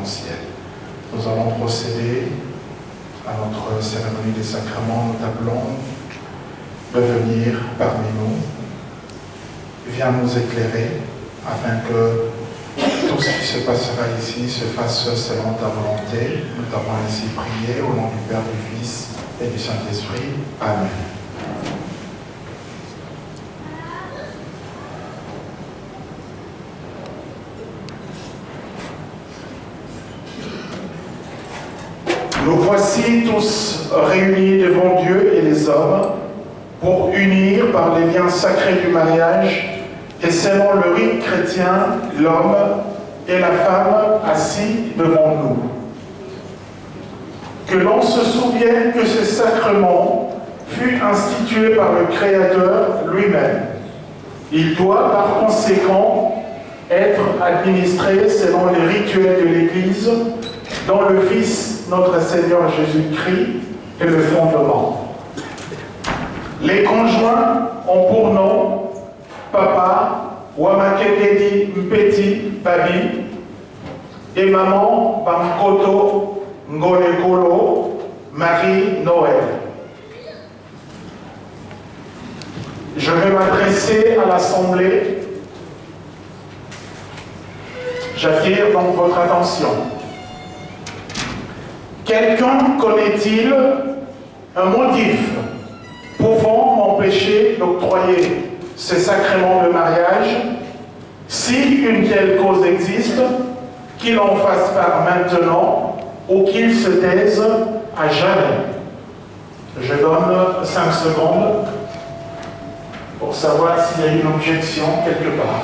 ton ciel. Nous allons procéder à notre cérémonie des sacrements. Nous t'appelons de venir parmi nous. Viens nous éclairer afin que tout ce qui se passera ici se fasse selon ta volonté. Nous t'avons ainsi prié au nom du Père, du Fils et du Saint-Esprit. Amen. Nous voici tous réunis devant Dieu et les hommes pour unir par les liens sacrés du mariage et selon le rite chrétien, l'homme et la femme assis devant nous. Que l'on se souvienne que ce sacrement fut institué par le Créateur lui-même. Il doit par conséquent être administré selon les rituels de l'Église, dont le Fils, notre Seigneur Jésus-Christ, est le fondement. Les conjoints ont pour nom Papa Wamakengedi Mpeti Babi et Maman Bamkoto Ngolekolo Marie-Noël. Je vais m'adresser à l'Assemblée. J'attire donc votre attention. Quelqu'un connaît-il un motif pouvant m'empêcher d'octroyer ce sacrement de mariage? Si une telle cause existe, qu'il en fasse part maintenant ou qu'il se taise à jamais. Je donne 5 secondes pour savoir s'il y a une objection quelque part.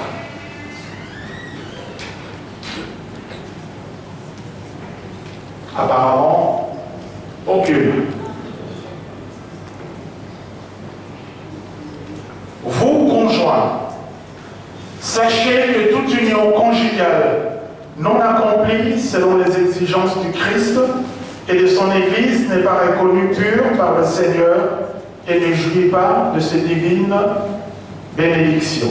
Apparemment, aucune. Vous, conjoints, sachez que toute union conjugale non accomplie selon les exigences du Christ et de son Église n'est pas reconnue pure par le Seigneur et ne jouit pas de ses divines bénédictions.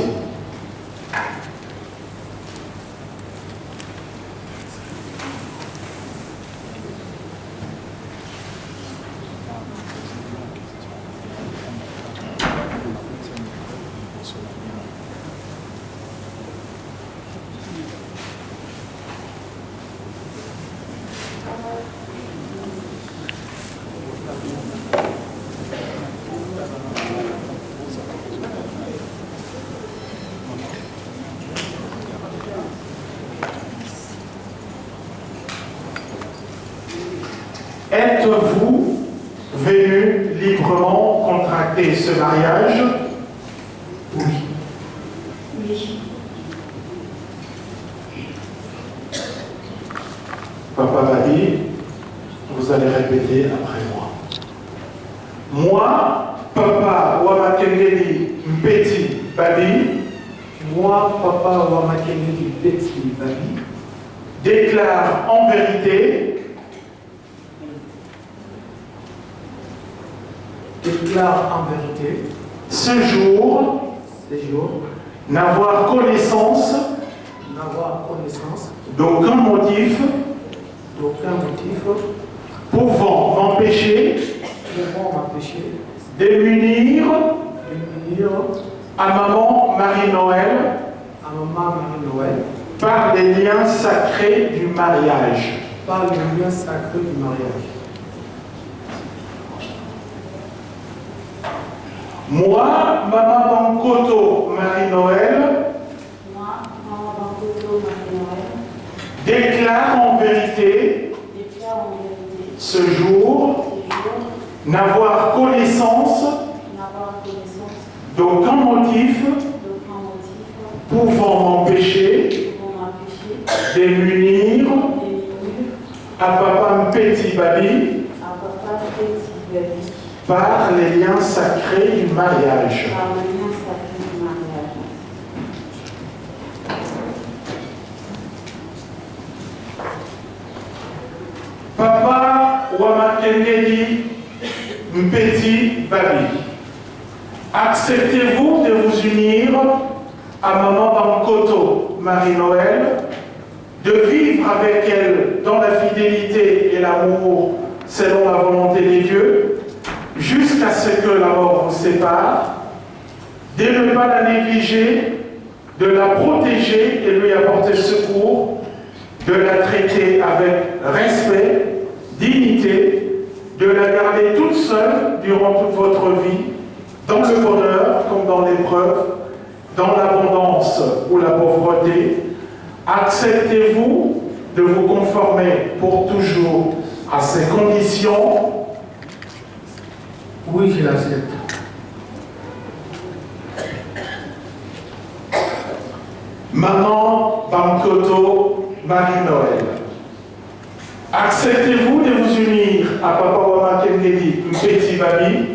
Êtes-vous venu librement contracter ce mariage? Oui. Oui. Papa Babi, vous allez répéter après moi. Moi, Papa Wamakengedi Mpeti Babi, moi, Papa Wamakengedi Mpeti Babi, déclare en vérité ce jour n'avoir connaissance d'aucun motif pouvant m'empêcher de m'unir à Maman Marie-Noël par les liens sacrés du mariage. Moi, Maman Bankoto Marie-Noël, déclare en vérité ce jour n'avoir connaissance d'aucun motif pouvant m'empêcher de m'unir à Papa Mpeti Babi par les liens sacrés du mariage. Papa Wamakengedi Mpeti Babi, acceptez-vous de vous unir à Maman Bankoto Marie-Noël, de vivre avec elle et l'amour selon la volonté de Dieu, jusqu'à ce que la mort vous sépare, de ne pas la négliger, de la protéger et lui apporter secours, de la traiter avec respect, dignité, de la garder toute seule durant toute votre vie, dans le bonheur comme dans l'épreuve, dans l'abondance ou la pauvreté. Acceptez-vous de vous conformer pour toujours à ces conditions? Oui, je l'accepte. Maman Bankoto Marie-Noël, acceptez-vous de vous unir à Papa Wama Kennedy Mpeti Babi,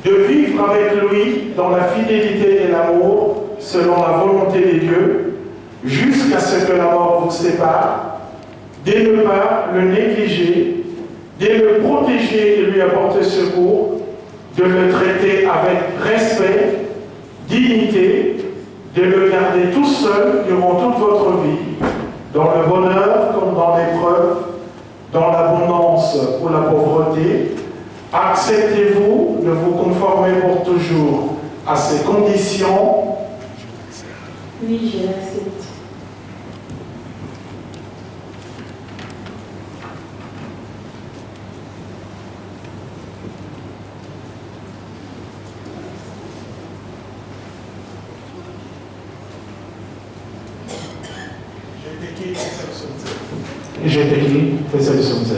de vivre avec lui dans la fidélité et l'amour selon la volonté de Dieu, jusqu'à ce que la mort vous sépare, de ne pas le négliger, de le protéger et lui apporter secours, de le traiter avec respect, dignité, de le garder tout seul durant toute votre vie, dans le bonheur comme dans l'épreuve, dans l'abondance ou la pauvreté. Acceptez-vous de vous conformer pour toujours à ces conditions? Oui, je l'accepte. J'ai écrit résolution Z.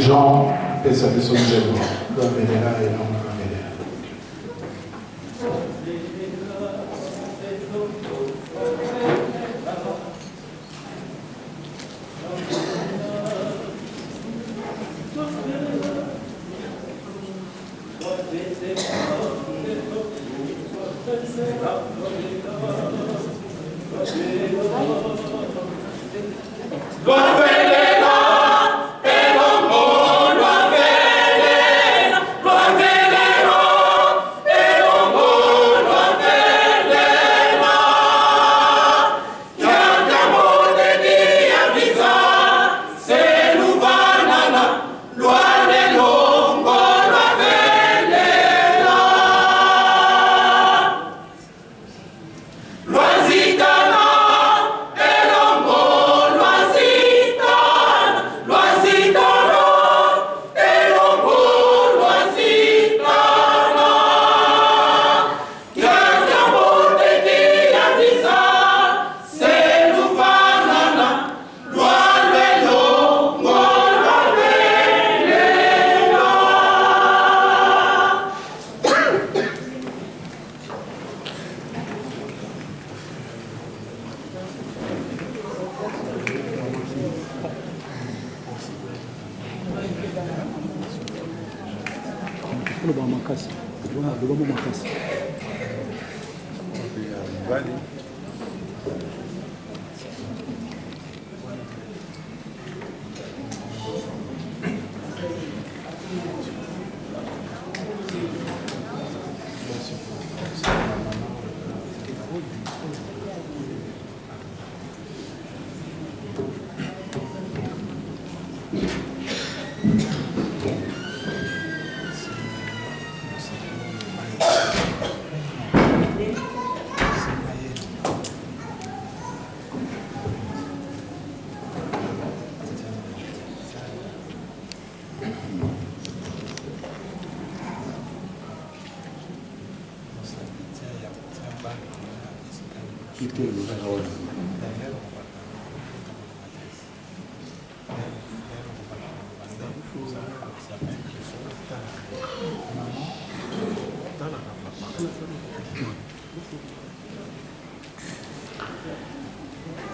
Jean, pesa de son zéro. Lo vedrà e non lo vedrà.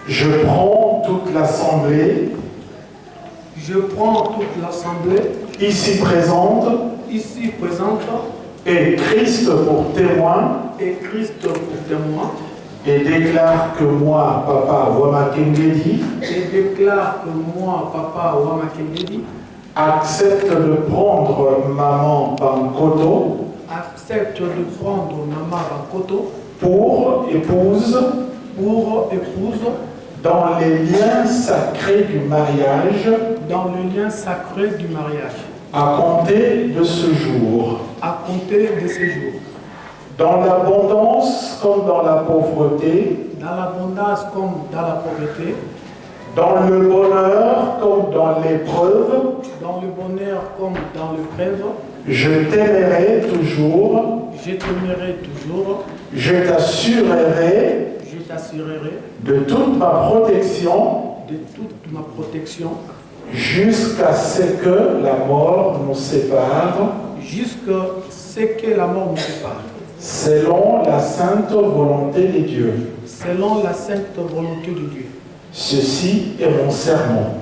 Je prends toute l'assemblée. Je prends toute l'assemblée Ici présente. Et Christ pour témoin. Et déclare que moi, Papa Wamakengedi. Accepte de prendre Maman Bankoto. Pour épouse. Dans les liens sacrés du mariage. À compter de ce jour. Dans l'abondance comme dans la pauvreté. Dans le bonheur comme dans l'épreuve. Je t'aimerai toujours. Je t'assurerai. De toute ma protection. Jusqu'à ce que la mort nous sépare. Selon la sainte volonté de Dieu. Ceci est mon serment.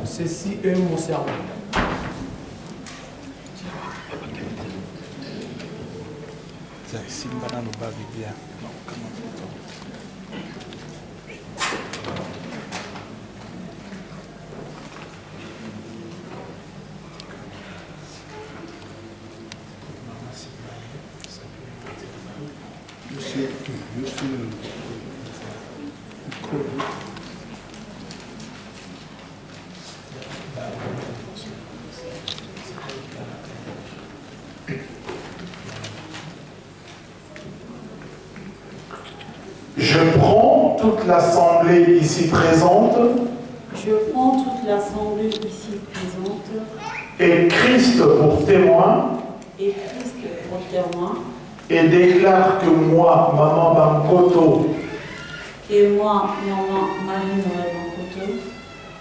Je prends toute l'assemblée ici présente. Et Christ pour témoin. Et déclare que moi, Maman Bankoto,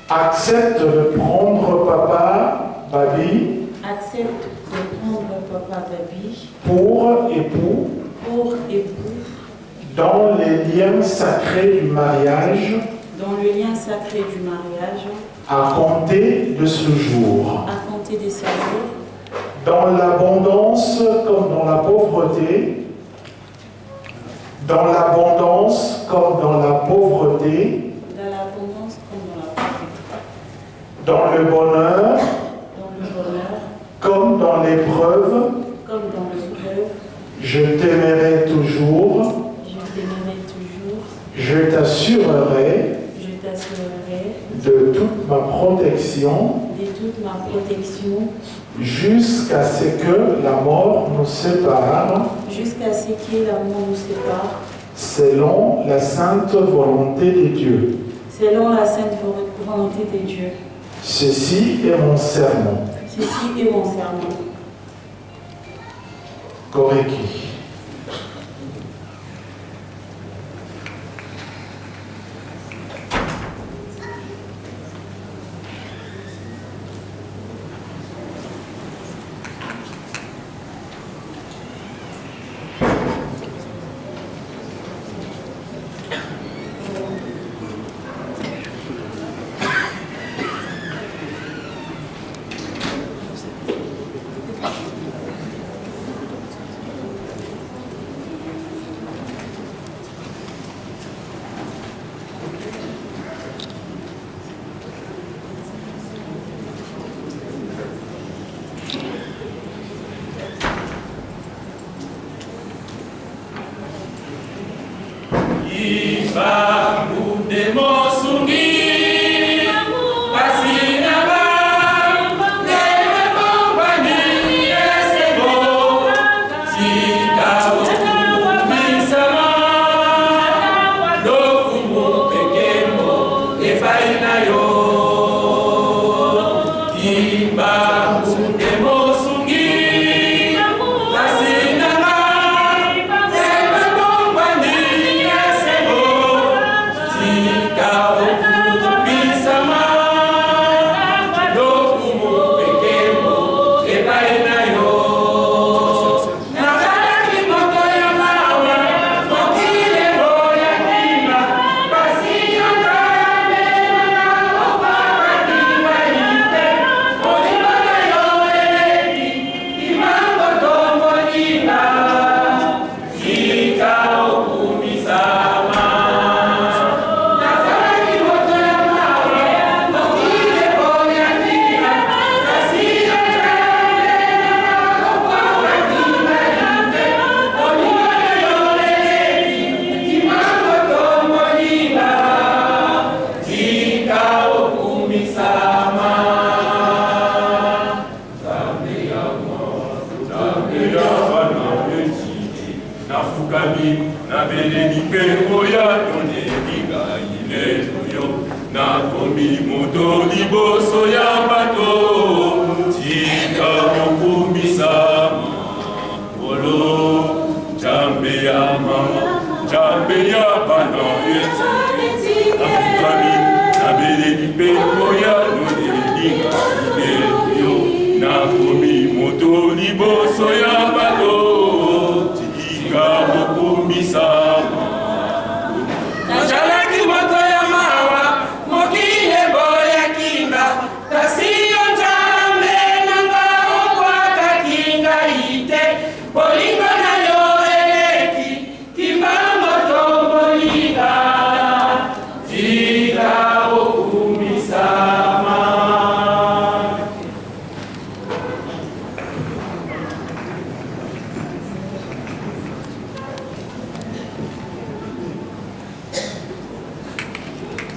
accepte de prendre Papa Babi J'accepte de prendre Papa Dabi pour époux pour époux dans les liens sacrés du mariage dans le lien sacré du mariage à compter de ce jour. à compter de ce jour, Dans l'abondance comme dans la pauvreté, dans l'abondance comme dans la pauvreté, dans l'abondance comme dans la pauvreté, dans le bonheur dans le bonheur comme dans l'épreuve, comme dans l'épreuve. je t'aimerai toujours, Je t'aimerai toujours, je t'assurerai je t'assurerai de toute ma protection de toute ma protection jusqu'à ce que la mort nous sépare, jusqu'à ce que l'amour nous sépare, selon la sainte volonté de Dieu. selon la sainte volonté de Dieu. Ceci est mon serment. Ceci est mon serment. Koreki.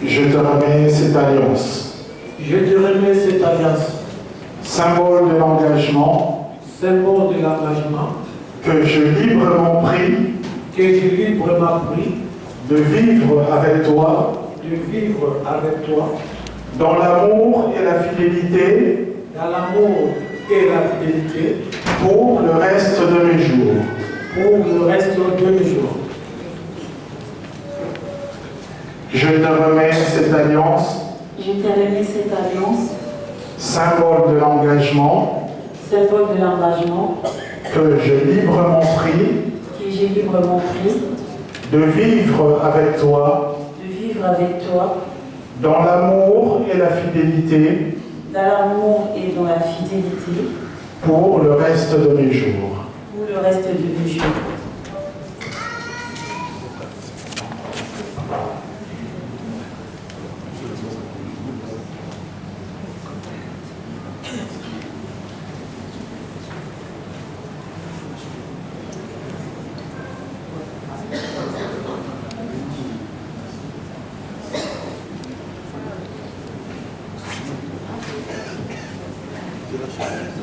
Je te remets cette alliance. Je te remets cette alliance, Symbole de l'engagement symbole de l'engagement que je librement pris que j'ai librement pris de vivre avec toi de vivre avec toi dans l'amour et la fidélité dans l'amour et la fidélité pour le reste de mes jours. pour le reste de mes jours. Je te remets cette alliance, Je te remets cette alliance, symbole de l'engagement symbole de l'engagement que j'ai librement pris que j'ai librement pris de vivre avec toi de vivre avec toi dans l'amour et la fidélité dans l'amour et dans la fidélité pour le reste de mes jours. pour le reste de mes jours. Gracias.